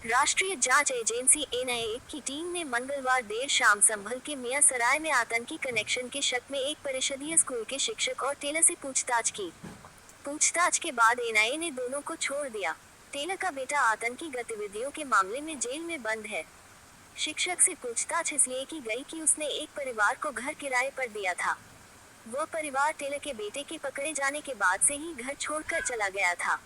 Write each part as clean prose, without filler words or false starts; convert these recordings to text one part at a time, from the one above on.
राष्ट्रीय जांच agency NIA की टीम ने मंगलवार देर शाम संभल के मियां सराय में आतंकी कनेक्शन के शक में एक परिषदीय स्कूल के शिक्षक और टेलर से पूछताछ की। पूछताछ के बाद एनआईए ने दोनों को छोड़ दिया। टेलर का बेटा आतंकी गतिविधियों के मामले में जेल में बंद है। शिक्षक से पूछताछ इसलिए की गई कि उसने एक परिवार को घर किराए पर दिया था। वह परिवार टेलर के बेटे के पकड़े जाने के बाद से ही घर छोड़कर चला गया था।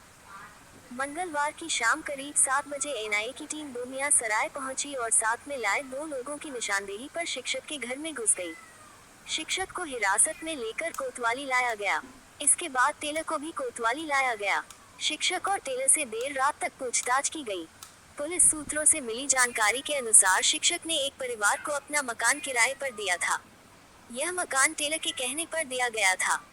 मंगलवार की शाम करीब 7 बजे एनआईए की टीम मियां सराय पहुंची और साथ में लाए 2 लोगों की निशानदेही पर शिक्षक के घर में घुस गई। शिक्षक को हिरासत में लेकर कोतवाली लाया गया। इसके बाद टेलर को भी कोतवाली लाया गया। शिक्षक और टेलर से देर रात तक पूछताछ की गई। पुलिस सूत्रों से मिली जानकारी के अनुसार शिक्षक ने एक परिवार को अपना मकान किराए पर दिया था। यह मकान टेलर के कहने पर दिया गया था।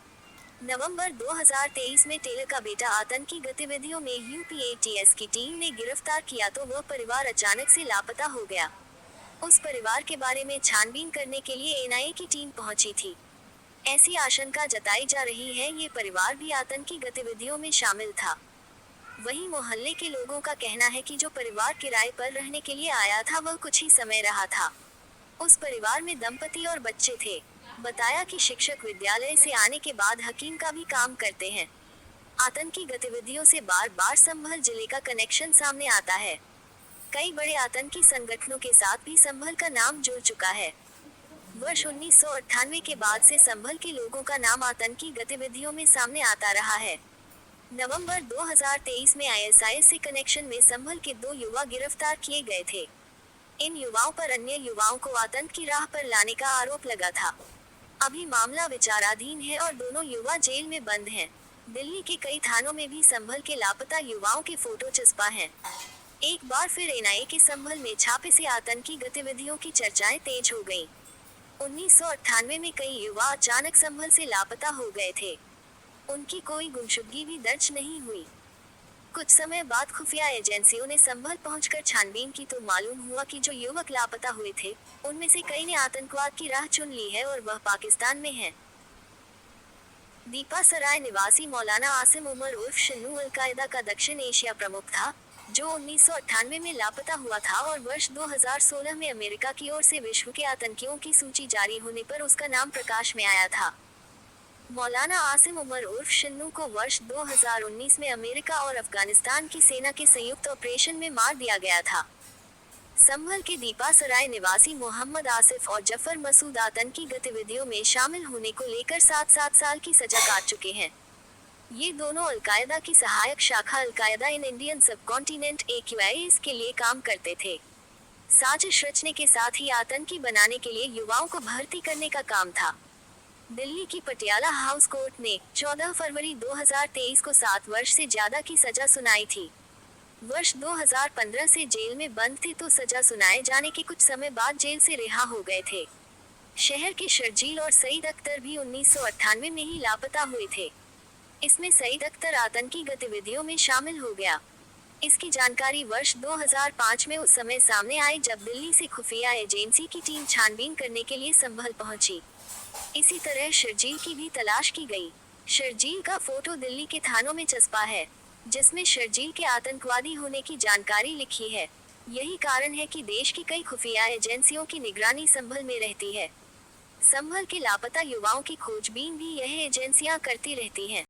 नवंबर 2023 में टेलर का बेटा आतंकी गतिविधियों में यूपीएटीएस की टीम ने गिरफ्तार किया तो वह परिवार अचानक से लापता हो गया। उस परिवार के बारे में छानबीन करने के लिए एनआईए की टीम पहुंची थी। ऐसी आशंका जताई जा रही है ये परिवार भी आतंकी गतिविधियों में शामिल था। वहीं मोहल्ले के लोगों का कहना है कि जो परिवार किराए पर रहने के लिए आया था वह कुछ ही समय रहा था। उस परिवार में दंपति और बच्चे थे। बताया कि शिक्षक विद्यालय से आने के बाद हकीम का भी काम करते हैं। आतंकी गतिविधियों से बार बार संभल जिले का कनेक्शन सामने आता है। कई बड़े आतंकी संगठनों के साथ भी संभल का नाम जुड़ चुका है। वर्ष 1998 के बाद से संभल के लोगों का नाम आतंकी गतिविधियों में सामने आता रहा है। नवंबर 2023 में आईएसआईएस से कनेक्शन में संभल के 2 युवा गिरफ्तार किए गए थे। इन युवाओं पर अन्य युवाओं को आतंक की राह पर लाने का आरोप लगा था। अभी मामला विचाराधीन है और दोनों युवा जेल में बंद हैं। दिल्ली के कई थानों में भी संभल के लापता युवाओं के फोटो चस्पा हैं। एक बार फिर एनआईए के संभल में छापे से आतंकी गतिविधियों की चर्चाएं तेज हो गईं। 1998 में कई युवा अचानक संभल से लापता हो गए थे। उनकी कोई गुमशुदगी भी दर्ज नहीं हुई। कुछ समय बाद खुफिया एजेंसियों ने संभल पहुंचकर छानबीन की तो मालूम हुआ कि जो युवक लापता हुए थे उनमें से कई ने आतंकवाद की राह चुन ली है और वह पाकिस्तान में हैं। दीपा सराय निवासी मौलाना आसिम उमर उर्फ शन्नू अलकायदा का दक्षिण एशिया प्रमुख था, जो 1998 में लापता हुआ था और वर्ष 2016 में अमेरिका की ओर से विश्व के आतंकियों की सूची जारी होने पर उसका नाम प्रकाश में आया था। मौलाना आसिम उमर उर्फ शन्नू को वर्ष 2019 में अमेरिका और अफगानिस्तान की सेना के संयुक्त ऑपरेशन में मार दिया गया था। संभल के दीपा सराय निवासी मोहम्मद आसिफ और जफर मसूद आतंकी गतिविधियों में शामिल होने को लेकर 7 साल की सजा काट चुके हैं। ये दोनों अलकायदा की सहायक शाखा al Qaeda in Indian subcontinent AQIS के लिए काम करते थे। साजिश रचने के साथ ही आतंकी बनाने के लिए युवाओं को भर्ती करने का काम था। दिल्ली की पटियाला हाउस कोर्ट ने 14 फरवरी 2023 को 7 वर्ष से ज्यादा की सजा सुनाई थी। वर्ष 2015 से जेल में बंद थे तो सजा सुनाए जाने के कुछ समय बाद जेल से रिहा हो गए थे। शहर के शर्जील और सईद अख्तर भी 1998 में ही लापता हुए थे। इसमें सईद अख्तर आतंकी गतिविधियों में शामिल हो गया। इसकी जानकारी वर्ष 2005 में उस समय सामने आई जब दिल्ली से खुफिया एजेंसी की टीम छानबीन करने के लिए संभल पहुंची। इसी तरह शर्जील की भी तलाश की गई। शर्जील का फोटो दिल्ली के थानों में चस्पा है, जिसमें शर्जील के आतंकवादी होने की जानकारी लिखी है। यही कारण है कि देश की कई खुफिया एजेंसियों की निगरानी संभल में रहती है। संभल के लापता युवाओं की खोजबीन भी यह एजेंसियां करती रहती हैं।